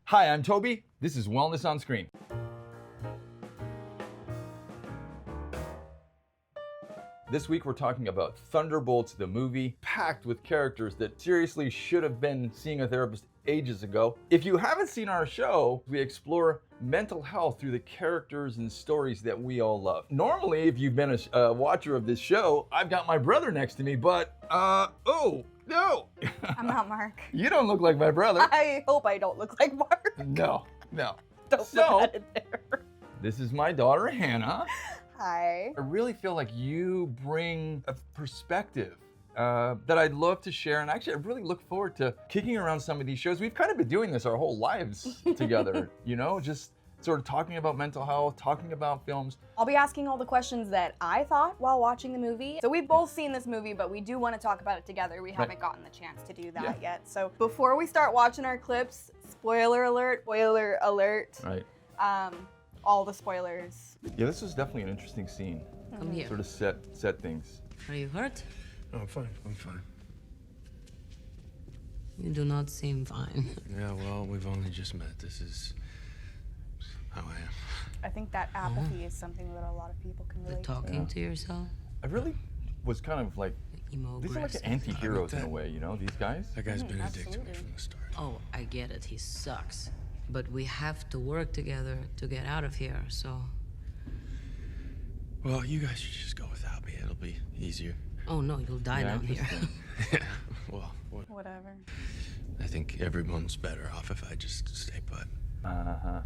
Hi, I'm Toby. This is Wellness on Screen. This week we're talking about Thunderbolts, the movie, packed with characters that seriously should have been seeing a therapist ages ago. If you haven't seen our show, we explore mental health through the characters and stories that we all love. Normally, if you've been a watcher of this show, I've got my brother next to me, but, oh, no. I'm not Mark. You don't look like my brother. I hope I don't look like Mark. No. Don't look at it there. This is my daughter, Hannah. Hi. I really feel like you bring a perspective that I'd love to share. And actually, I really look forward to kicking around some of these shows. We've kind of been doing this our whole lives together, just sort of talking about mental health, talking about films. I'll be asking all the questions that I thought while watching the movie. So we've both seen this movie, but we do want to talk about it together. We haven't gotten the chance to do that yet. So before we start watching our clips, spoiler alert. Right. All the spoilers. Yeah, this was definitely an interesting scene. Come here. Sort of set things. Are you hurt? No, I'm fine. I'm fine. You do not seem fine. Yeah, well, we've only just met. This is how I am. I think that apathy is something that a lot of people can But relate talking to yourself? I really was kind of like, Emo these are like aggressive. the anti-heroes in a way, these guys. That guy's been a dick to me absolutely. from the start. Oh, I get it. He sucks. But we have to work together to get out of here, so... Well, you guys should just go without me. It'll be easier. Oh no, you'll die down here. interesting. Yeah, well, Whatever. I think everyone's better off if I just stay put. Uh-huh.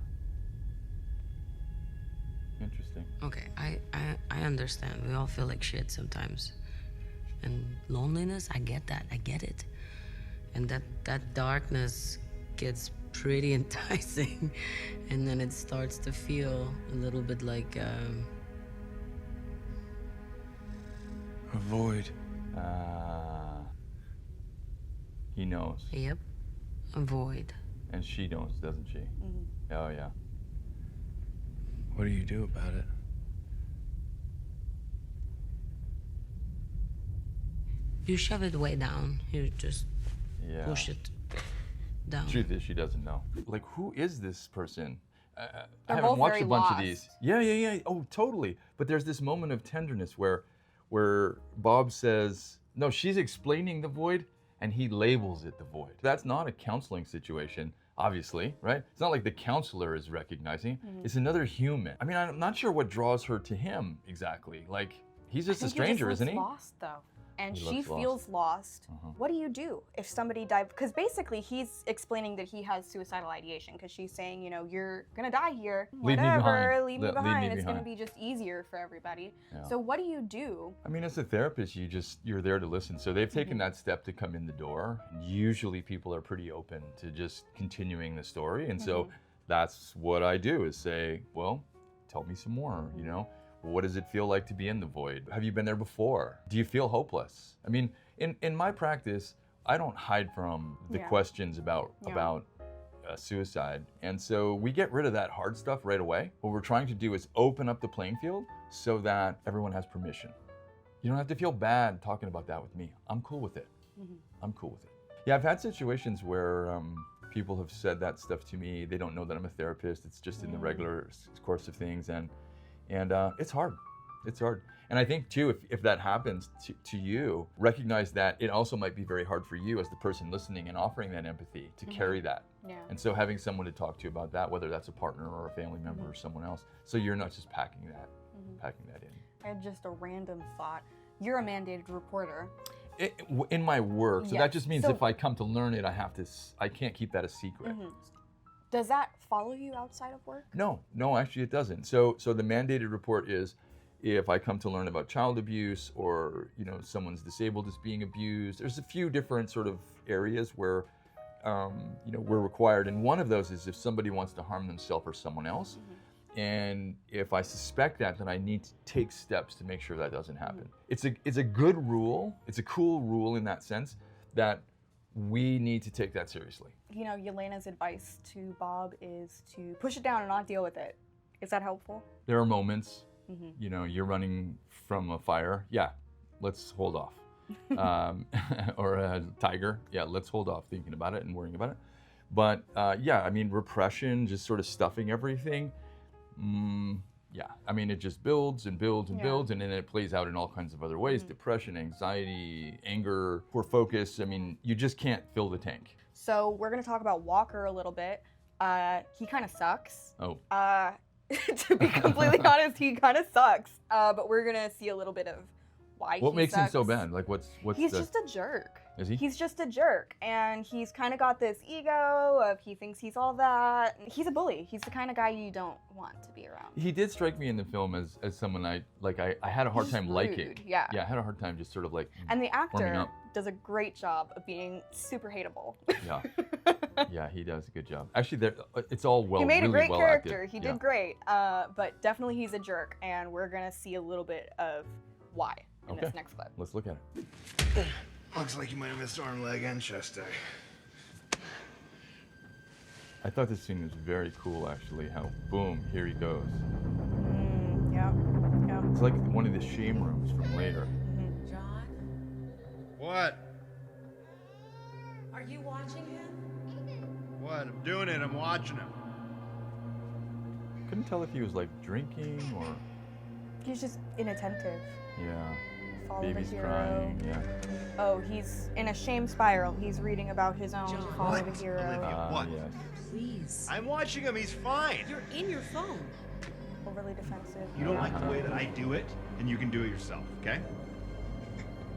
Interesting. Okay, I understand. We all feel like shit sometimes. And loneliness, I get that. I get it. And that darkness gets pretty enticing. And then it starts to feel a little bit like, A void. He knows. yep, a void. And she knows, doesn't she? Oh, yeah. What do you do about it? You shove it way down. You just Yeah. push it down. Truth is, she doesn't know. Like, who is this person? I They're haven't both watched very a bunch lost. of these. Yeah. Oh, totally. But there's this moment of tenderness where Bob says, no, she's explaining the void, and he labels it the void. That's not a counseling situation, obviously, right? It's not like the counselor is recognizing. It's another human. I mean, I'm not sure what draws her to him exactly. Like, he's just a stranger, isn't he? Lost though, and He she looks lost. feels lost. What do you do if somebody died? Because basically, he's explaining that he has suicidal ideation. Because she's saying, you're gonna die here. Leave me Whatever, behind. leave me Leave me behind. It's gonna behind. be just easier for everybody. Yeah. So what do you do? I mean, as a therapist, you're there to listen. So they've taken that step to come in the door. Usually people are pretty open to just continuing the story. And so that's what I do is say, well, tell me some more, What does it feel like to be in the void? Have you been there before? Do you feel hopeless? I mean, in my practice, I don't hide from the questions about suicide. And so we get rid of that hard stuff right away. What we're trying to do is open up the playing field so that everyone has permission. You don't have to feel bad talking about that with me. I'm cool with it. I'm cool with it. Yeah, I've had situations where people have said that stuff to me. They don't know that I'm a therapist. It's just in the regular course of things. And it's hard. It's hard. And I think too, if that happens to you, recognize that it also might be very hard for you as the person listening and offering that empathy to carry that. Yeah. And so having someone to talk to about that, whether that's a partner or a family member or someone else, so you're not just packing that in. I had just a random thought. You're a mandated reporter. In my work, so that Yes. just means So- if I come to learn it, I can't keep that a secret. Does that follow you outside of work? No, actually it doesn't. So the mandated report is if I come to learn about child abuse or, someone's disabled is being abused. There's a few different sort of areas where, we're required. And one of those is if somebody wants to harm themselves or someone else. And if I suspect that, then I need to take steps to make sure that doesn't happen. It's a good rule. It's a cool rule in that sense that we need to take that seriously. Yelena's advice to Bob is to push it down and not deal with it. Is that helpful? There are moments, you're running from a fire. Yeah, let's hold off. Or a tiger. Yeah, let's hold off thinking about it and worrying about it. But yeah, I mean, repression, just sort of stuffing everything. Yeah, I mean, it just builds and builds and builds, and then it plays out in all kinds of other ways. Depression, anxiety, anger, poor focus. I mean, you just can't fill the tank. So we're gonna talk about Walker a little bit. He kind of sucks. Oh. To be completely honest, he kind of sucks. But we're gonna see a little bit of why What he makes him so sucks. bad? Like, what's He's the... just a jerk. Is he? He's just a jerk, and he's kind of got this ego of he thinks he's all that. He's a bully. He's the kind of guy you don't want to be around. He did strike me in the film as someone I had a hard He's time liking. rude, yeah. Yeah, I had a hard time just sort of like. And the warming actor up. does a great job of being super hateable. Yeah. Yeah, he does a good job. Actually, it's all well. He made really a great well character. acted. He Yeah. did great. But definitely he's a jerk, and we're gonna see a little bit of why in this next clip. Let's look at it. Looks like you might have missed arm, leg, and chest day. I thought this scene was very cool, actually. How boom, here he goes. Yeah. Yeah. It's like one of the shame rooms from later. John, What? are you watching him? What? I'm doing it. I'm watching him. Couldn't tell if he was like drinking or. He's just inattentive. Yeah. Follow Baby's the hero. crying. Yeah. Oh, he's in a shame spiral. He's reading about his own John. follow What? the hero. Olivia. What? Yes. Please. I'm watching him. He's fine. You're in your phone. Overly defensive. You don't like the way that I do it, and you can do it yourself, okay?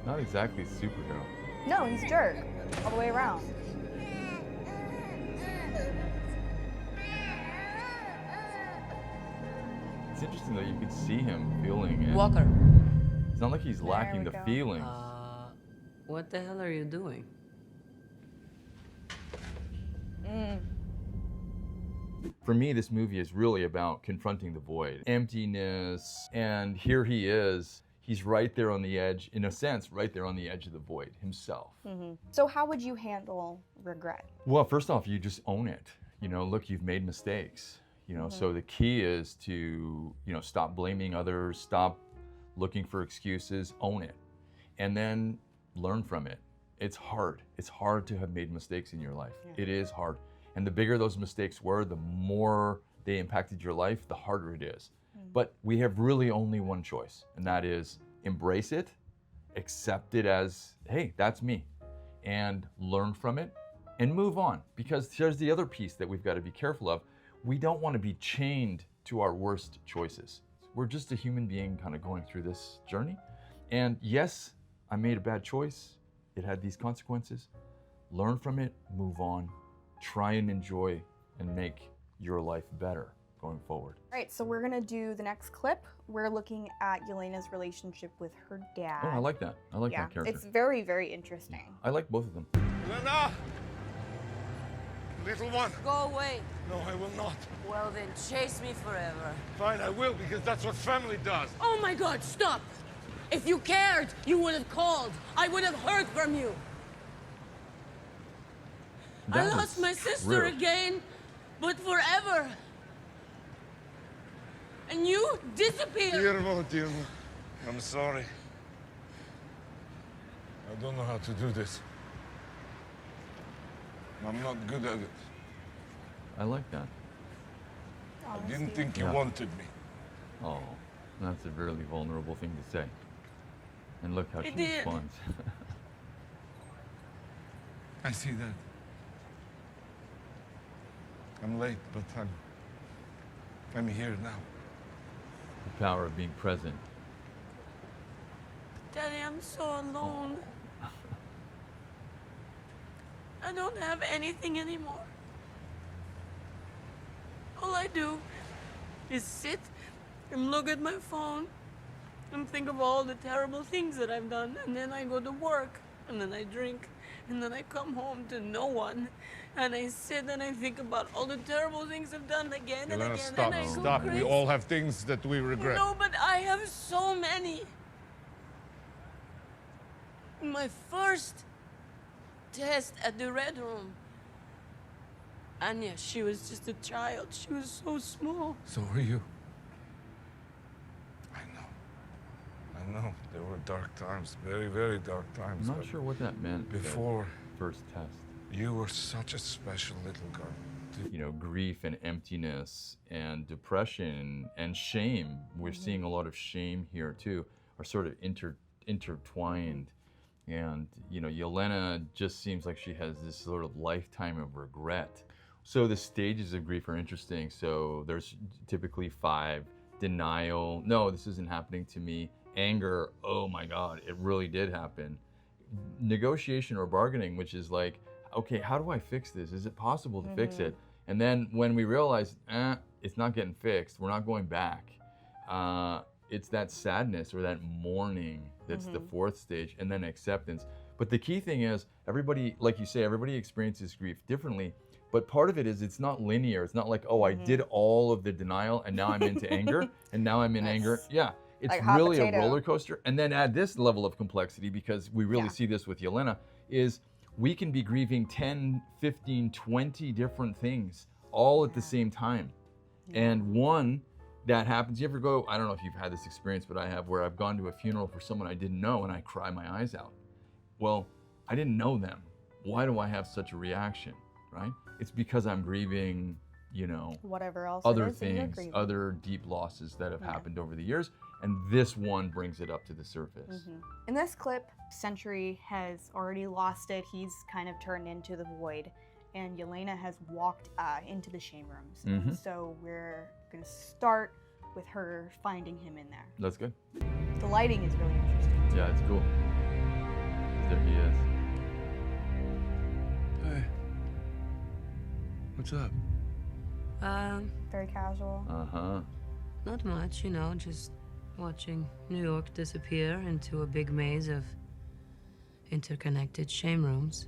Not exactly superhero. No, he's a jerk. All the way around. It's interesting though, you could see him feeling it. Walker. It's not like he's lacking we the go. feelings. What the hell are you doing? For me, this movie is really about confronting the void, emptiness, and here he is. He's right there on the edge, in a sense, right there on the edge of the void himself. So how would you handle regret? Well, first off, you just own it. You know, look, you've made mistakes. You know, so the key is to, stop blaming others, stop looking for excuses, own it, and then learn from it. It's hard. It's hard to have made mistakes in your life. Yeah. It is hard. And the bigger those mistakes were, the more they impacted your life, the harder it is. But we have really only one choice, and that is embrace it, accept it as, hey, that's me, and learn from it and move on. Because there's the other piece that we've got to be careful of. We don't want to be chained to our worst choices. We're just a human being kind of going through this journey. And yes, I made a bad choice. It had these consequences. Learn from it, move on, try and enjoy and make your life better going forward. All right, so we're gonna do the next clip. We're looking at Yelena's relationship with her dad. Oh, I like that. I like that character. It's very, very interesting. I like both of them. Elena! Little one. Go away. No, I will not. Well, then chase me forever. Fine, I will, because that's what family does. Oh my God, stop! If you cared, you would have called. I would have heard from you. That I lost was my sister real. again, but forever. And you disappeared. Dear, I'm sorry. I don't know how to do this. I'm not good at it. I like that. I didn't think you Yeah. wanted me. Oh, that's a really vulnerable thing to say. And look how she did. responds. I see that. I'm late, but I'm here now. The power of being present. Daddy, I'm so alone. I don't have anything anymore. All I do is sit and look at my phone and think of all the terrible things that I've done, and then I go to work, and then I drink, and then I come home to no one, and I sit and I think about all the terrible things I've done again and Elena, again, stop, and I go stop. crazy. We all have things that we regret. No, but I have so many. My first test at the Red Room. Anya, she was just a child. She was so small. So are you. I know. There were dark times, very, very dark times. I'm not but sure what that meant. Before, First test. You were such a special little girl. You know, grief and emptiness and depression and shame. We're seeing a lot of shame here too, are sort of intertwined. And, you know, Yelena just seems like she has this sort of lifetime of regret. So the stages of grief are interesting. So there's typically 5: denial, no, this isn't happening to me; anger, oh my God, it really did happen; negotiation or bargaining, which is like, okay, how do I fix this? Is it possible to fix it? And then when we realize, it's not getting fixed, we're not going back. It's that sadness or that mourning that's the 4th stage, and then acceptance. But the key thing is, everybody, like you say, everybody experiences grief differently. But part of it is it's not linear. It's not like, oh, I did all of the denial and now I'm into anger and now I'm in anger. Yeah, it's like hot really potato. a roller coaster. And then add this level of complexity, because we really see this with Yelena, is we can be grieving 10, 15, 20 different things all at the same time. And one that happens, you ever go, I don't know if you've had this experience, but I have, where I've gone to a funeral for someone I didn't know and I cry my eyes out. Well, I didn't know them. Why do I have such a reaction, right? It's because I'm grieving, you know, Whatever else other it is that you're things, grieving. other deep losses that have happened over the years. And this one brings it up to the surface. In this clip, Century has already lost it. He's kind of turned into the void. And Yelena has walked into the shame rooms. So we're going to start with her finding him in there. That's good. The lighting is really interesting. Yeah, it's cool. There he is. Hey. What's up? Very casual. Uh-huh. Not much, you know, just watching New York disappear into a big maze of interconnected shame rooms.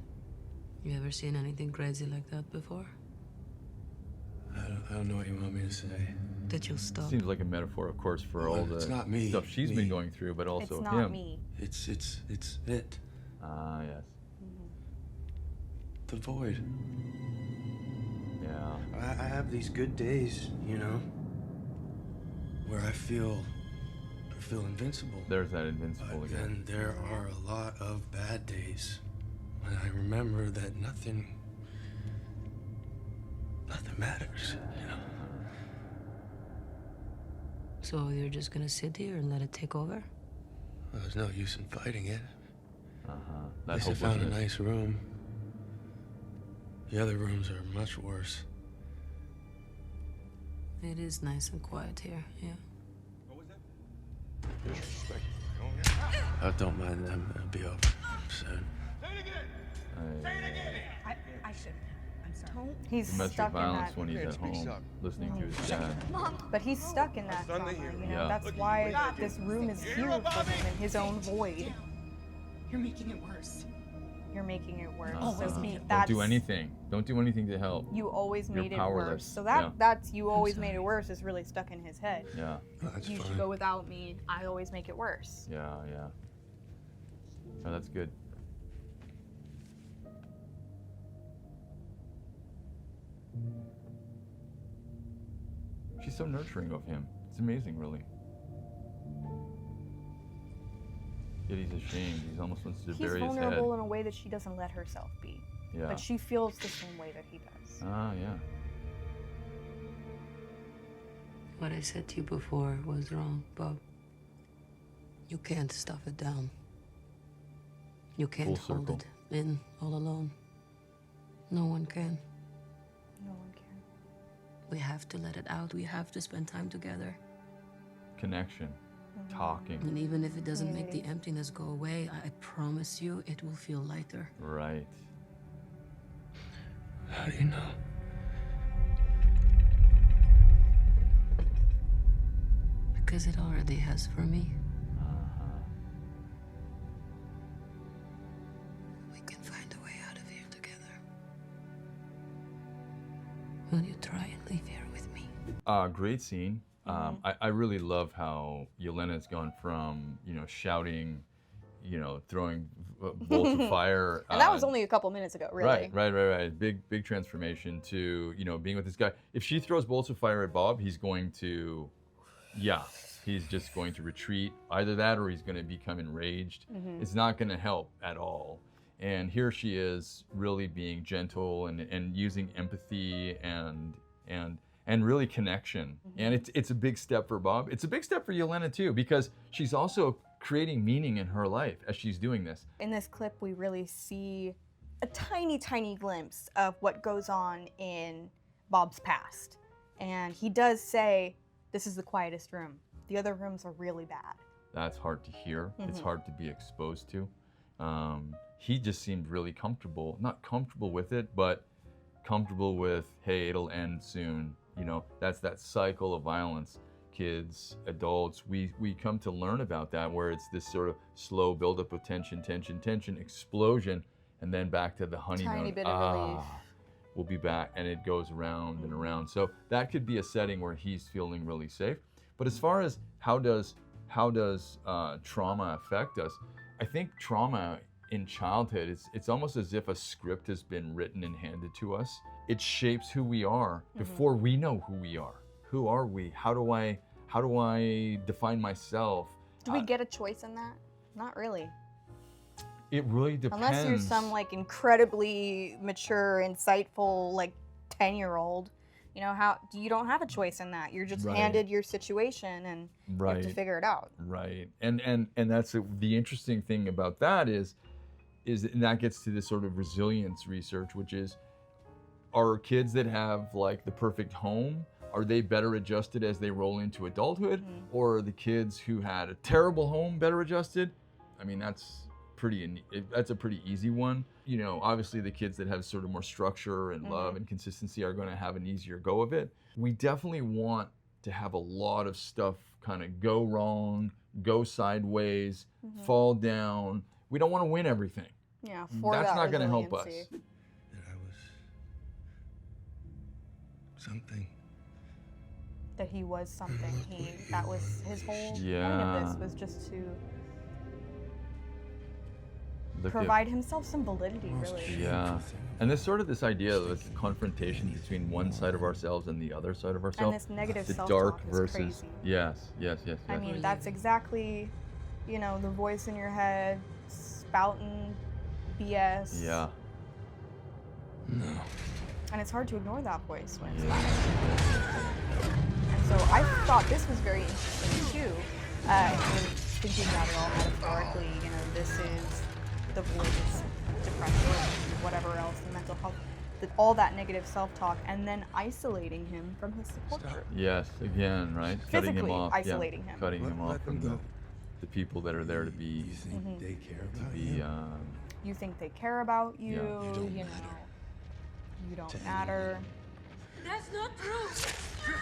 You ever seen anything crazy like that before? I don't know what you want me to say. That you'll stop. Seems like a metaphor, of course, for Well, all the it's not me. stuff she's Me. been going through, but also It's not him. me. It's it. Ah, yes. The void. Yeah. I have these good days, you know, where I feel invincible. There's that invincible But again. then there are a lot of bad days when I remember that nothing matters, you know. So you're just gonna sit here and let it take over? Well, there's no use in fighting it. Uh-huh. At That least I found a hopelessness. nice room. The other rooms are much worse. It is nice and quiet here, yeah. I don't mind them. It'll be over soon. I should. I'm sorry. He's Domestic stuck in violence that. when he's at home, listening to his dad. But he's stuck in that trauma, you know? Yeah. That's why this room is here for him in his own void. You're making it worse. You're making it worse. Uh-huh. So Don't that's, do anything. Don't do anything to help. You always You're made it powerless. worse. So Yeah. that's you always made it worse is really stuck in his head. Yeah. Oh, that's You fine. should go without me. I always make it worse. Yeah, yeah. Oh, that's good. She's so nurturing of him. It's amazing, really. Yet he's ashamed. He almost wants to He's bury his head. vulnerable in a way that she doesn't let herself be. Yeah. But she feels the same way that he does. Ah, yeah. What I said to you before was wrong, Bob. You can't stuff it down. You can't Full hold circle. it in all alone. No one can. No one can. We have to let it out. We have to spend time together. Connection. Talking. And even if it doesn't make the Community. emptiness go away, I promise you it will feel lighter. Right. How do you know? Because it already has for me. Uh-huh. We can find a way out of here together. Will you try and leave here with me? Great scene. I really love how Yelena's gone from, you know, shouting, you know, throwing bolts of fire. And that was only a couple minutes ago, really. Right. Big transformation to, you know, being with this guy. If she throws bolts of fire at Bob, he's going to, he's just going to retreat. Either that or he's going to become enraged. It's not going to help at all. And here she is really being gentle and using empathy and really connection. And it's a big step for Bob. It's a big step for Yelena too, because she's also creating meaning in her life as she's doing this. In this clip, we really see a tiny, tiny glimpse of what goes on in Bob's past. And he does say, this is the quietest room. The other rooms are really bad. That's hard to hear. It's hard to be exposed to. He just seemed really comfortable, not comfortable with it, but comfortable with, hey, it'll end soon. You know, that's that cycle of violence. Kids, adults, we come to learn about that, where it's this sort of slow buildup of tension, explosion, and then back to the honeymoon. Tiny bit of relief. We'll be back, and it goes around and around. So that could be a setting where he's feeling really safe. But as far as how does trauma affect us, I think trauma in childhood, it's almost as if a script has been written and handed to us. It shapes who we are before we know who we are. Who are we? How do I define myself? Do we get a choice in that? Not really. It really depends. Unless you're some like incredibly mature, insightful, like 10-year-old. You know, you don't have a choice in that. You're just handed your situation and you have to figure it out. Right. And that's the interesting thing about that is and that gets to this sort of resilience research, which is, are kids that have like the perfect home, are they better adjusted as they roll into adulthood? Or are the kids who had a terrible home better adjusted? I mean, that's a pretty easy one. You know, obviously the kids that have sort of more structure and love and consistency are going to have an easier go of it. We definitely want to have a lot of stuff kind of go wrong, go sideways, fall down. We don't want to win everything. Yeah, that's not going to help us. That I was something. That he was something. That was his whole point of this, was just to provide himself some validity, really. Yeah. And there's sort of this idea of this confrontation between one side of ourselves and the other side of ourselves. And this negative the self-talk dark is versus crazy. Yes. I mean, that's exactly, you know, the voice in your head spouting BS. Yeah. No. And it's hard to ignore that voice when it's loud. And so I thought this was very interesting too. Thinking about it all metaphorically, you know, this is the voice, depression, whatever else, the mental health, all that negative self-talk, and then isolating him from his support group. Yes, again, right? Cutting him off. Isolating him. Cutting him off from the people that are there to be. You think they care about you? You think they care about you, Yeah. you know, you don't matter. That's not true.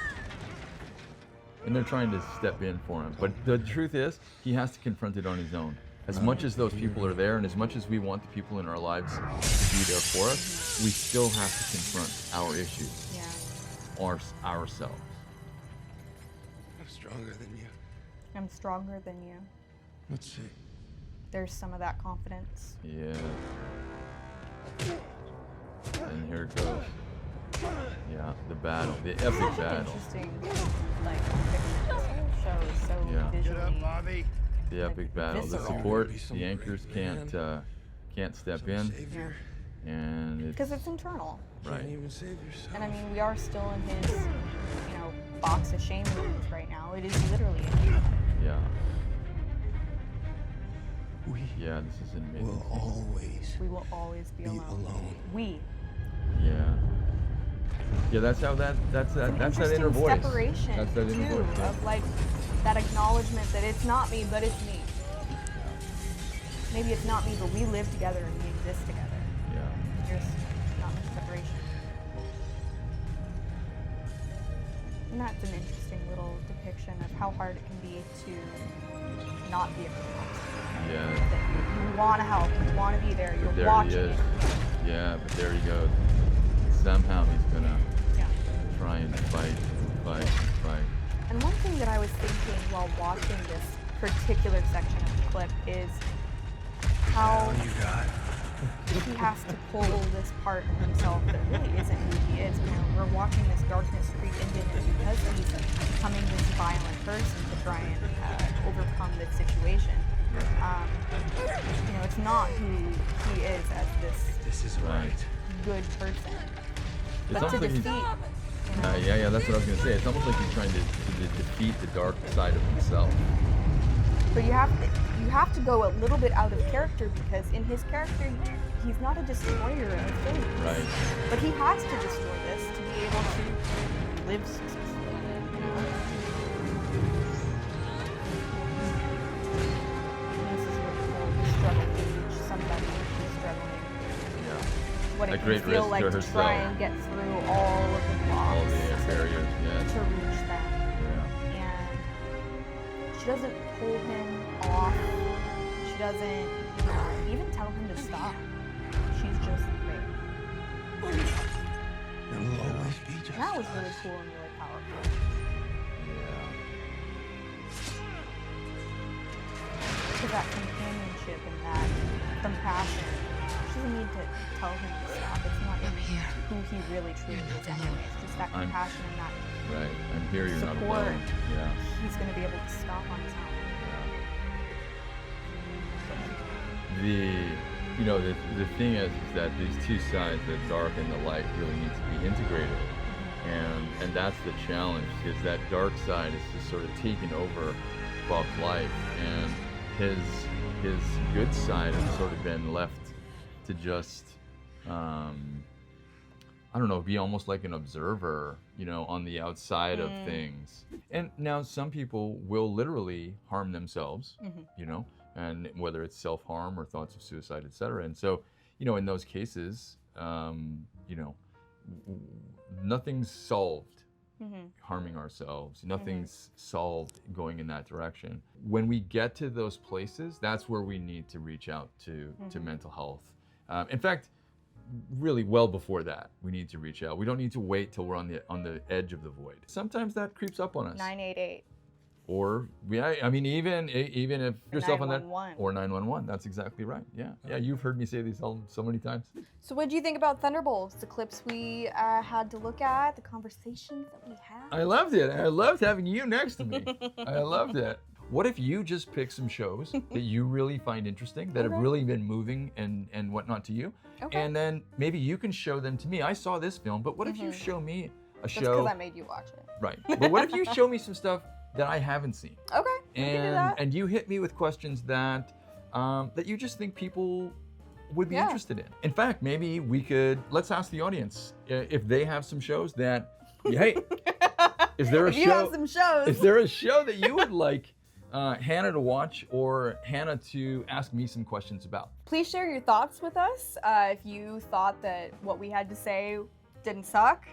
And they're trying to step in for him. But the truth is, he has to confront it on his own. As much as those people are there, and as much as we want the people in our lives to be there for us, we still have to confront our issues, ourselves. I'm stronger than you. I'm stronger than you. Let's see. There's some of that confidence. Yeah. And here it goes. Yeah, the battle, the epic Such an battle. interesting, like, this whole show is so Yeah. visually. Get up, Bobby. The epic battle. The visceral. support, the anchors can't step in, Savior. and Because it's internal. right. Can't even save yourself. And I mean, we are still in his, you know, box of shame rooms right now. It is literally in you. Yeah. We Yeah, this is an amazing. will always We will always be be alone. alone. We. Yeah. Yeah, that's how that's that Interesting inner voice. separation That's that inner too, voice. Yeah. of like that acknowledgement that it's not me, but it's me. Maybe it's not me, but we live together and we exist together. Yeah. There's not much separation. And that's an interesting little depiction of how hard it can be to not be a criminal. Yeah. That you want to help, you want to be there, you're But there watching he is. it. Yeah, but there he goes. Somehow he's gonna Yeah. try and fight. And one thing that I was thinking while watching this particular section of the clip is how You got. he has to pull this part of himself that really isn't who he is. You know, we're watching this darkness creep into him because he's becoming this violent person to try and overcome this situation. It's not who he is as This is Right. good person. It's But to almost like defeat, he's, yeah, that's what I was gonna say. It's almost like he's trying to defeat the dark side of himself. but you have to go a little bit out of character, because in his character, he's not a destroyer of things. Right. But he has to destroy this to be able to live successfully. This is really cool. He's struggling to reach somebody who's struggling. Yeah. What At it great can feel risk like to to herself. try and get through all of the blocks All the barriers. to Yeah. reach them. Yeah. And she doesn't pull him off. She doesn't even tell him to stop. She's just there. It will always be just. And that was really cool and really powerful. Yeah. Because that companionship and that compassion, she doesn't need to tell him to stop. It's not I'm here. who he really truly You're is not anyway. alone. It's just that I'm- compassion and that Right. I'm here. You're not support. alone. Yeah. He's going to be able to stop on his own. The thing is that these two sides, the dark and the light, really need to be integrated, and that's the challenge. Is that dark side is just sort of taking over Bob's life, and his good side has sort of been left to just I don't know, be almost like an observer, on the outside of things. And now some people will literally harm themselves, and whether it's self-harm or thoughts of suicide, etc. And so, in those cases, nothing's solved harming ourselves. Nothing's solved going in that direction. When we get to those places, that's where we need to reach out to mental health. In fact, really well before that, we need to reach out. We don't need to wait till we're on the edge of the void. Sometimes that creeps up on us. 988. Or even if yourself on that, 911. or 911. That's exactly right. Yeah, You've heard me say these so many times. So what do you think about Thunderbolts? The clips we had to look at, the conversations that we had. I loved it. I loved having you next to me. I loved it. What if you just pick some shows that you really find interesting, that have really been moving and whatnot to you, and then maybe you can show them to me. I saw this film, but what if you show me a show? That's because I made you watch it. Right. But what if you show me some stuff that I haven't seen? Okay, we can do that. And you hit me with questions that you just think people would be interested in. In fact, maybe let's ask the audience if they have some shows that, hey, is there a if you have some shows. Is there a show that you would like Hannah to watch, or Hannah to ask me some questions about? Please share your thoughts with us. If you thought that what we had to say didn't suck,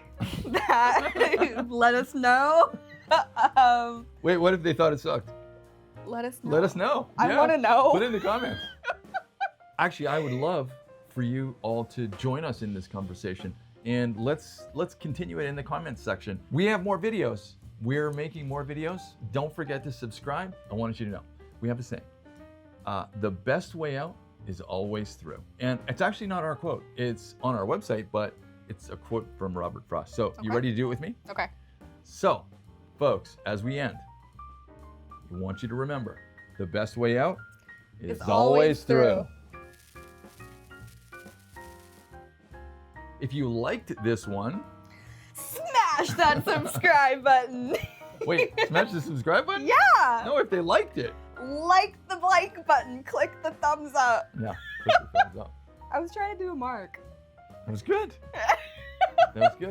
let us know. Wait, what if they thought it sucked? Let us know. Let us know. I want to know. Put it in the comments. Actually, I would love for you all to join us in this conversation, and let's continue it in the comments section. We have more videos. We're making more videos. Don't forget to subscribe. I wanted you to know, we have a saying. The best way out is always through. And it's actually not our quote. It's on our website, but it's a quote from Robert Frost. So you ready to do it with me? Okay. So, folks, as we end, we want you to remember, the best way out is It's always always through. If you liked this one, Smash that subscribe button. wait, smash the subscribe button? Yeah. No, if they liked it. Like the like button. Click the thumbs up. Yeah, click the thumbs up. I was trying to do a mark. That was good. That was good.